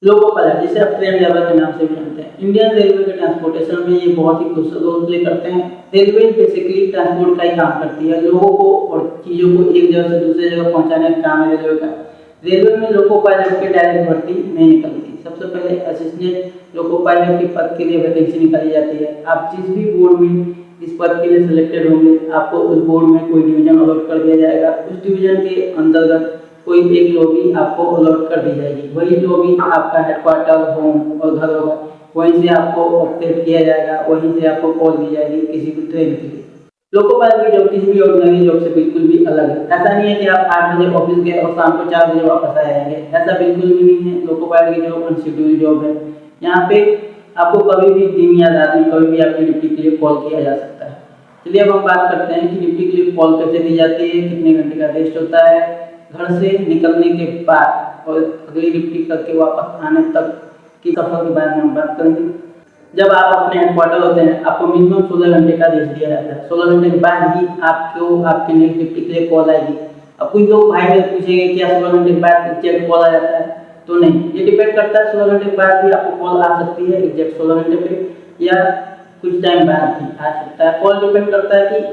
Loco pilot, जिसे आप train driver के नाम से भी जानते हैं, इंडियन रेलवे के ट्रांसपोर्टेशन में ये बहुत ही क्रूशियल रोल प्ले करते हैं। रेलवे बेसिकली ट्रांसपोर्ट का ही काम करती है, लोगों को और चीज़ों को एक जगह से दूसरी जगह पहुंचाने का काम है रेलवे का। रेलवे में लोको पायलट की डायरेक्ट भर्ती नहीं निकलती। सबसे पहले असिस्टेंट लोको पायलट के पद के लिए वैकेंसी निकाली जाती है। आप जिस भी बोर्ड में इस पद के लिए सिलेक्टेड होंगे, आपको उस बोर्ड में कोई डिवीजन अलॉट कर दिया जाएगा। उस डिवीजन के अंतर्गत कोई एक लॉबी आपको अलॉट कर दी जाएगी। वही लॉबी आपका हेडक्वार्टर, होम और घर होगा। वहीं से आपको ऑपरेट किया जाएगा, वहीं से आपको कॉल दी जाएगी किसी भी ट्रेन के लिए। लोको पायलट की जॉब किसी भी ऑर्डिनरी जॉब से बिल्कुल भी अलग है। ऐसा नहीं है कि आप 8 बजे ऑफिस गए और शाम को 4 बजे वापस आ जाएंगे, ऐसा बिल्कुल भी नहीं है। लोको पायलट की जॉब अनशेड्यूल्ड जॉब है। यहाँ पे आपको कभी भी दिन या रात में कभी भी आपकी ड्यूटी के लिए कॉल किया जा सकता है। चलिए अब हम बात करते हैं कि ड्यूटी के लिए कॉल कैसे दी जाती है, कितने घंटे का रेस्ट होता है, घर से निकलने के बाद और अगली ड्यूटी करके वापस आने तक की सफर के बारे में हम बात करेंगे। जब आप अपने हेडक्वार्टर होते हैं, आपको मिनिमम 16 घंटे का रेस्ट दिया जाता है। 16 घंटे के बाद ही आपको आपके नेक्स्ट ड्यूटी के लिए कॉल आएगी। अब कुछ लोग भाई बहन पूछेंगे क्या 16 घंटे के बाद एग्जैक्ट कॉल आ जाता है? तो नहीं, ये डिपेंड करता है 16 घंटे के बाद भी आपको कॉल आ सकती है एग्जैक्ट 16 घंटे पे, या कुछ टाइम बाद भी आ सकता है। कॉल डिपेंड करता है कि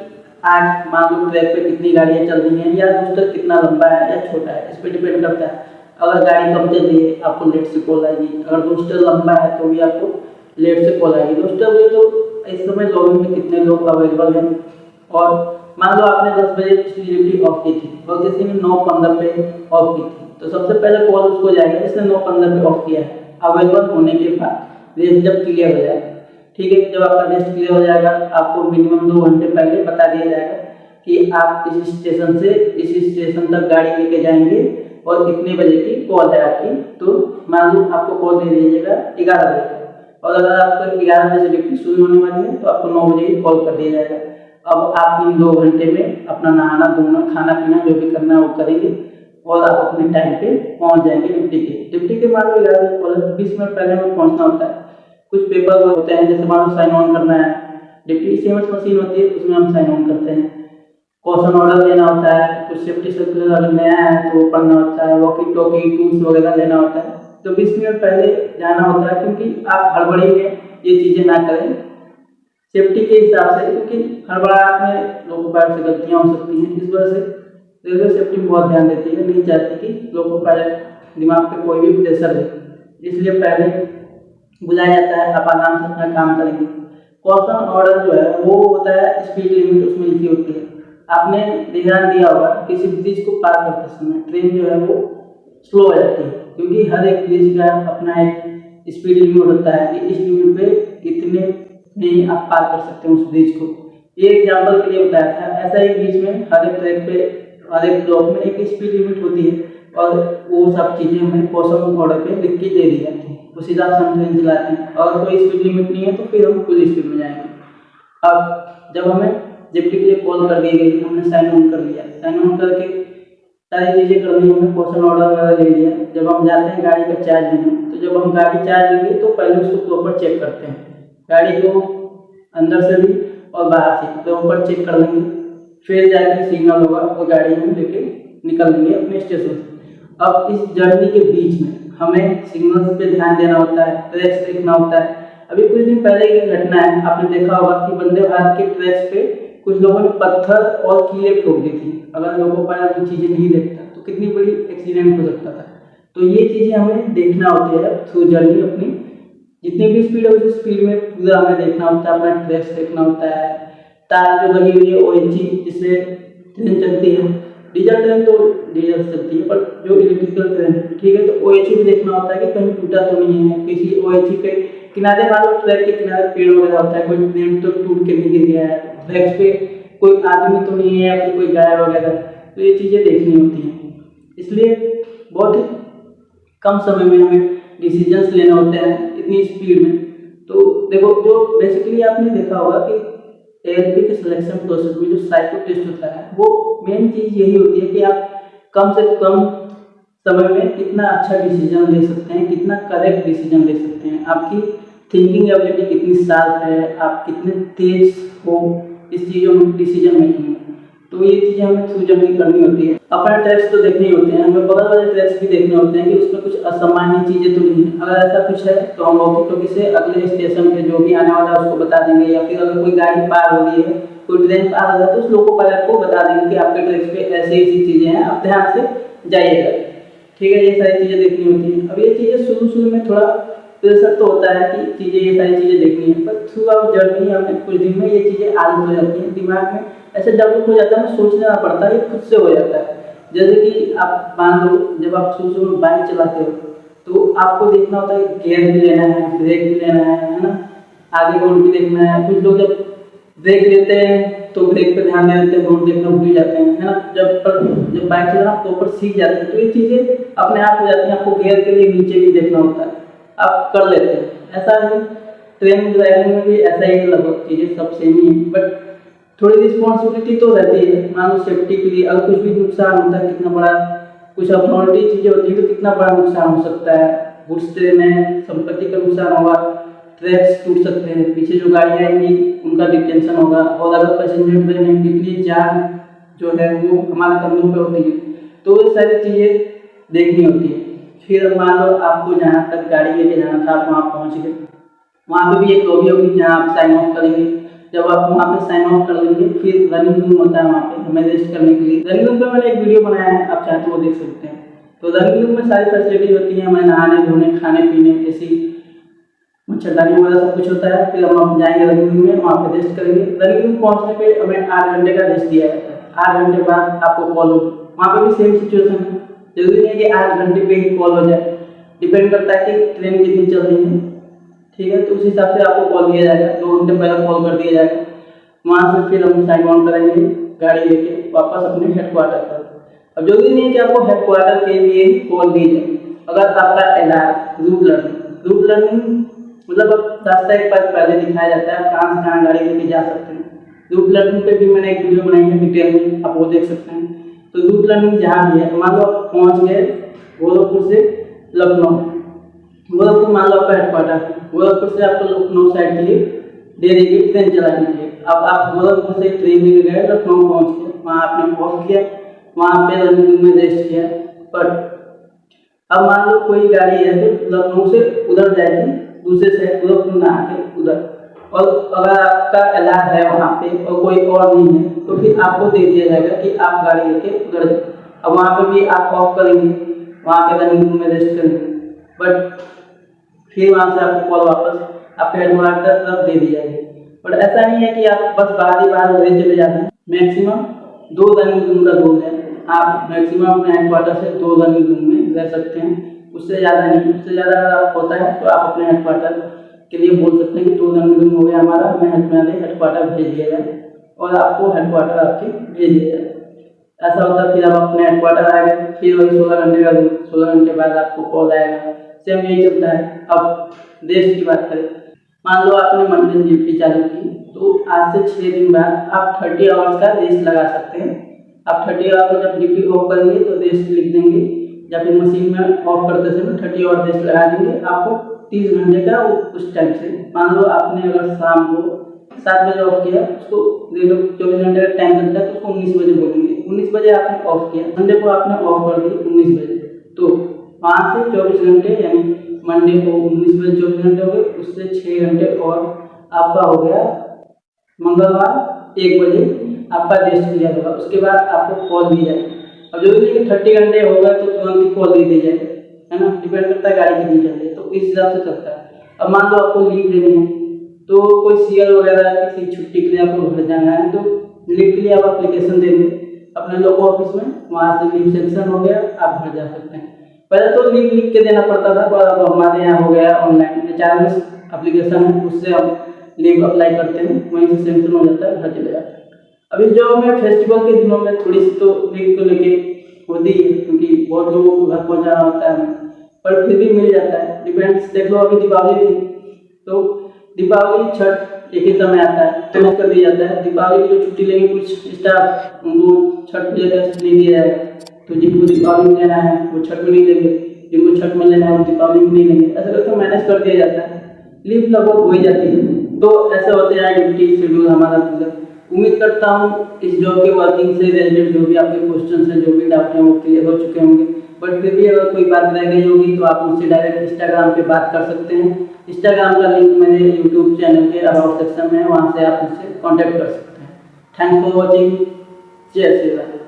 आज मान लो ट्रैक पे कितनी गाड़ियाँ चल रही हैं, या रूस्टर कितना लंबा है या छोटा है, इस पर डिपेंड करता है। अगर गाड़ी कम चल रही है आपको लेट से कॉल आएगी, अगर रूस्टर लंबा है तो भी आपको लेट से कॉल आएगी। दोस्तों ये तो इस समय लॉगिन में कितने लोग अवेलेबल हैं, और मान लो आपने 10 बजे पिछली ड्यूटी ऑफ की थी और किसी ने 9:15 पे ऑफ की थी, तो सबसे पहले कॉल उसको जाएगा जिसने 9:15 पे ऑफ किया है, अवेलेबल होने के बाद रेस्ट जब क्लियर हो जाएगा। ठीक है, जब आपका रेस्ट क्लियर हो जाएगा आपको मिनिमम 2 घंटे पहले बता दिया जाएगा कि आप इस स्टेशन से इस स्टेशन तक गाड़ी लेके जाएंगे और कितने बजे की कॉल है आपकी। तो मान लो आपको कॉल दे दीजिएगा 11 बजे, और अगर आपको 11 बजे ड्यूटी शुरू होने वाली है तो आपको 9 बजे ही कॉल कर दिया जाएगा। अब आप इन 2 घंटे में अपना नहाना धोना खाना पीना जो भी करना है वो करेंगे और आप अपने टाइम पे पहुंच जाएंगे ड्यूटी के मान लो 11 बजे कॉल, 20 मिनट पहले हमें पहुंचना होता है। कुछ पेपर होते हैं, जैसे मान लो साइन ऑन करना है, ड्यूटी सीएमएस मशीन होती है उसमें हम साइन ऑन करते हैं। क्वेश्चन ऑर्डर लेना होता है, कुछ सेफ्टी सर्कुलर अगर नया है तो वो पढ़ना होता है, वॉकी टॉकी टूल्स वगैरह लेना होता है। तो 20 मिनट पहले जाना होता है, क्योंकि आप हड़बड़ी में ये चीज़ें ना करें सेफ्टी के हिसाब से, क्योंकि हड़बड़ाहट में लोको पायलट से गलतियाँ हो सकती हैं। इस वजह से रेलवे सेफ्टी में बहुत ध्यान देती है, नहीं चाहती कि लोको पायलट दिमाग पे कोई भी प्रेशर ले, इसलिए पहले बुलाया जाता है, आप आराम से अपना काम करेंगे। क्वेश्चन ऑर्डर जो है वो होता है स्पीड लिमिट उसमें लिखी होती है। आपने ध्यान दिया होगा किसी ब्रिज को पार करते समय ट्रेन जो है वो स्लो हो जाती है, क्योंकि हर एक ब्रिज का अपना एक स्पीड लिमिट होता है कि इस लिमिट पे इतने में आप पार कर सकते हैं उस ब्रिज को। ये एग्जाम्पल के लिए बताया था। ऐसा ही बीच में हर एक ट्रैक पे हर एक ब्लॉक में एक स्पीड लिमिट होती है, और वो सब चीज़ें हमें क्वेश्चन ऑर्डर पे लिख के दे दी जाती है, उस हिसाब से हम ट्रेन चलाते हैं। अगर कोई स्पीड लिमिट नहीं है तो फिर हम फुल स्पीड में जाएंगे। अब जब हमें ड्यूटी के लिए कॉल कर दी गई, हमने साइन ऑन कर लिया, साइन ऑन करके सारी चीज़ें कर ली, हमने क्वेश्चन ऑर्डर वगैरह ले लिया। जब हम जाते हैं गाड़ी का चार्ज लेने, तो जब हम गाड़ी चार्ज लेंगे तो पहले उसको प्रॉपर चेक करते हैं, गाड़ी को अंदर से भी और बाहर से प्रॉपर चेक कर लेंगे, फिर जाके सिग्नल होगा और गाड़ी हम लेके निकल लेंगे अपने स्टेशन से। अब इस जर्नी के बीच में हमें सिग्नल्स पे ध्यान देना होता है, ट्रैक्स देखना होता है। अभी कुछ दिन पहले की घटना है, आपने देखा होगा कि वंदे भारत के ट्रैक्स पे कुछ लोगों ने पत्थर और कीले ठोक दी थी। अगर लोको पायलट वो चीज़ें नहीं देखता तो कितनी बड़ी एक्सीडेंट हो सकता था। तो ये चीज़ें हमें देखना होती है थ्रू जर्नी अपनी, जितनी भी स्पीड है उस स्पीड में पूरा हमें देखना होता है, अपना ट्रैक्स देखना होता है। तार जो लगी हुई है OHE जिससे ट्रेन चलती है, डीजल ट्रेन तो डीजल से चलती है, पर जो इलेक्ट्रिकल ट्रेन है ठीक है, तो OHE भी देखना होता है कि कहीं टूटा तो नहीं है। किसी OHE पे किनारे वाले ट्रैक के किनारे पेड़ वगैरह होता है, कोई पेड़ तो टूट के नहीं गिर गया है, ट्रैक्स पे कोई आदमी तो नहीं है या फिर कोई गाय वगैरह, तो ये चीज़ें देखनी होती हैं। इसलिए बहुत ही कम समय में हमें डिसीजंस लेने होते हैं इतनी स्पीड में। तो देखो जो बेसिकली आपने देखा होगा कि एएलपी के सिलेक्शन प्रोसेस में जो साइको टेस्ट होता है वो मेन चीज़ यही होती है कि आप कम से कम समय में कितना अच्छा डिसीजन ले सकते हैं, कितना करेक्ट डिसीजन ले सकते हैं, आपकी थिंकिंग एबिलिटी कितनी शार्प है, आप कितने तेज हो इस चीज़ों में डिसीजन मेकिंग में। तो ये चीज़ें हमें थ्रू जर्नी करनी होती है। अपने ट्रैक्स तो देखने ही होते हैं, हमें बगल वाले ट्रैक्स भी देखने होते हैं कि उसमें कुछ असामान्य चीज़ें तो नहीं है। अगर ऐसा कुछ है तो हम वॉकी टॉकी से अगले स्टेशन पे जो भी आने वाला है उसको बता देंगे, या फिर अगर कोई गाड़ी पार हो रही है, कोई ट्रेन पार हो रहा है तो उस लोको पायलट को बता देंगे कि आपके ट्रैक पे ऐसी ऐसी चीज़ें हैं, आप ध्यान से जाइएगा। ठीक है, ये सारी चीज़ें देखनी होती हैं। अब ये चीज़ें शुरू में थोड़ा प्रेशर तो होता है कि चीज़ें ये सारी चीज़ें देखनी है, पर थ्रू आउट जर्नी हमें कुछ दिन में ये चीज़ें आदत हो जाती हैं, दिमाग में ऐसे डेवलप हो जाता है, सोचना ना पड़ता है, ये खुद से हो जाता है। जैसे कि आप मान लो जब आप शुरू में बाइक चलाते हो तो आपको देखना होता है गियर भी लेना है, ब्रेक भी लेना है ना, आगे रोड भी देखना है। कुछ लोग जब ब्रेक लेते हैं तो ब्रेक पे ध्यान नहीं देते, रोड देखना भूल जाते हैं, है ना। जब बाइक चलाना प्रॉपर सीख जाते हैं तो ये चीज़ें अपने आप हो जाती हैं। आपको गियर के लिए नीचे भी देखना होता है, आप कर लेते हैं। ऐसा ही ट्रेन ड्राइविंग में भी ऐसा ही लगभग चीज़ें सब सेम ही है, बट थोड़ी रिस्पॉन्सिबिलिटी तो रहती है। मान लो सेफ्टी के लिए अगर कुछ भी नुकसान होता है, कितना बड़ा कुछ अबनॉर्मलिटी चीज़ें होती है तो कितना बड़ा नुकसान हो सकता है। गुड्स ट्रेन है, संपत्ति का नुकसान होगा, ट्रैक्स टूट सकते हैं, पीछे जो गाड़ी आएंगी उनका डिटेंशन होगा, और अगर पैसेंजर ट्रेन है कितनी जान जो है वो हमारे कंधों पे होती है। तो ये सारी चीज़ें देखनी होती है। फिर मान लो आपको जहाँ तक गाड़ी लेके जाना था, आप वहाँ पहुँच गए, वहाँ पे भी एक लॉबी होगी जहाँ आप साइन ऑफ करेंगे। जब आप वहाँ पे साइन ऑफ कर लेंगे फिर रनिंग रूम होता है वहाँ पे हमें रेस्ट करने के लिए। रनिंग रूम पे मैंने एक वीडियो बनाया है, आप चाहे तो वो देख सकते हैं। तो रनिंग रूम में सारी फैसिलिटी होती है, हमें नहाने धोने, खाने पीने, ऐसी मच्छरदानी वगैरह सब कुछ होता है। फिर हम जाएंगे रनिंग रूम में, वहाँ पे रेस्ट करेंगे। रनिंग रूम पहुँचने पे हमें 8 घंटे का रेस्ट दिया जाता है। 8 घंटे बाद आपको कॉल होगी, वहाँ पे भी सेम सिचुएशन है। जरूरी नहीं है कि 8 घंटे पे ही कॉल हो जाए, डिपेंड करता है कि ट्रेन कितनी चल रही है। ठीक है, तो उस हिसाब से आपको कॉल दिया जाएगा, 2 घंटे पहले कॉल कर दिया जाएगा। वहाँ से फिर हम साइन ऑन करेंगे गाड़ी लेके वापस अपने हेडक्वार्टर पर। अब जरूरी नहीं है कि आपको हेडक्वार्टर के लिए कॉल दी जाए। अगर आपका एलआर रूट लर्निंग मतलब अब रास्ता एक बार पहले दिखाया जाता है, आप कहाँ से कहाँ गाड़ी लेके जा सकते हैं। रूट लर्निंग पे भी मैंने एक वीडियो बनाई है डिटेल में, आप वो देख सकते हैं। तो रूट लर्निंग जहाँ भी है, मान लो आप पहुँच गए गोरखपुर से लखनऊ, गोरखपुर मान लो आपका हेडक्वार्टर है, गोरखपुर से आपको लखनऊ साइड के लिए दे देगी ट्रेन चलाने के लिए। अब आप गोरखपुर से ट्रेन लेके गए, लखनऊ पहुँच गए, वहाँ आपने पहुँच किया, वहाँ पे रनिंग में रेस्ट किया। पर अब मान लो कोई गाड़ी है तो लखनऊ से उधर जाएगी, दूसरे से गोरखपुर ना आके उधर, और अगर आपका एलान है वहाँ पे और कोई और नहीं है तो फिर आपको दे दिया जाएगा कि आप गाड़ी लेके उधर जाए। अब वहाँ पे भी आप ऑफ करेंगे, वहाँ पे रनिंग रूम में रेस्ट करेंगे, बट फिर वहाँ से आपको कॉल वापस आपके हेडक्वार्टर तरफ दे दी जाएगी। बट ऐसा नहीं है कि आप बस बाहर ही बाहर उधर चले जाते हैं। मैक्सिमम 2 रनिंग रूम का रूल है, आप मैक्सिमम अपने हेडक्वार्टर से 2 रनिंग रूम में रह सकते हैं, उससे ज़्यादा नहीं। उससे ज़्यादा अगर होता है तो आप अपने हेडक्वार्टर के लिए बोल सकते हैं कि 2 रनिंग रूम हो गया हमारा, हमें हेडक्वार्टर भेज दिया जाए, और आपको हेडक्वार्टर आपके भेज दिया जाए। ऐसा होता है। फिर आप अपने हेडक्वार्टर आ गए, फिर वही 16 घंटे का रूल, 16 घंटे बाद आपको कॉल आएगा। सेम यही चलता है। अब देश की बात करें, मान लो आपने मंडे ड्यूटी चालू की तो आज से 6 दिन बाद आप 30 आवर्स का रेस्ट लगा सकते हैं। आप 30 आवर को जब ड्यूटी ऑफ करेंगे तो रेस्ट लिख देंगे, या फिर मशीन में ऑफ करते समय 30 आवर रेस्ट लगा देंगे आपको 30 घंटे का। उस टाइम से मान लो आपने अगर शाम को 7 बजे ऑफ किया, उसको 24 घंटे का टाइम लगता है तो उसको 19 बजे बोलेंगे। 19 बजे आपने ऑफ किया, मंडे को आपने ऑफ कर दी 19 बजे, तो वहाँ से 24 घंटे यानी मंडे को 19 बजे 24 घंटे हो गए, उससे 6 घंटे और आपका हो गया मंगलवार 1 बजे आपका रेस्ट क्लियर होगा। उसके बाद आपको कॉल दी जाए। अब जो भी 30 घंटे हो गए तो तुरंत ही कॉल दे दी जाए, है ना। डिपेंड करता है गाड़ी कितनी चल रही है, तो इस हिसाब से चलता है। अब मान लो आपको लीव लेनी है, तो कोई सीएल वगैरह किसी छुट्टी के लिए आपको घर जाना है तो लीव के लिए आप एप्लीकेशन देंगे अपने लोकल ऑफिस में, वहाँ से लीव सेंक्शन हो गया, आप घर जा सकते हैं। पहले तो लीव लिख के देना पड़ता था, पर अब हमारे यहाँ हो गया ऑनलाइन HRMS एप्लीकेशन है, उससे हम लीव अप्लाई करते हैं, वहीं से सेंक्शन हो जाता है, घर चले जाते हैं। अभी जॉब में फेस्टिवल के दिनों में थोड़ी सी तो लीव को लेके होती है, क्योंकि बहुत लोगों को घर पहुँचाना होता है, पर फिर भी मिल जाता है। डिपेंड्स, देख लो अभी दीपावली थी तो दीपावली छठ एक ही समय आता है तो कर दिया जाता है। दीपावली की जो छुट्टी लेंगे कुछ स्टाफ, उनको छठ पूजा का नहीं दिया जाएगा, तो जिनको दीपावली में लेना है वो छठ में नहीं लेंगे, जिनको छठ में लेना है वो दीपावली में नहीं लेंगे। ऐसा करके मैनेज कर दिया जाता है, लीव लगभग हो ही जाती है। तो ऐसे होते हैं ड्यूटी शेड्यूल हमारा पूरा। उम्मीद करता हूँ इस जॉब के वर्किंग से रिलेटेड जो भी आपके क्वेश्चन हैं, जो भी डाउट हैं वो क्लियर हो चुके होंगे। बट फिर भी अगर कोई बात रह गई होगी तो आप मुझसे डायरेक्ट इंस्टाग्राम पे बात कर सकते हैं। इंस्टाग्राम का लिंक मेरे यूट्यूब चैनल के अबाउट सेक्शन में है, वहाँ से आप मुझसे कॉन्टैक्ट कर सकते हैं। Thanks for watching. जय श्री राम।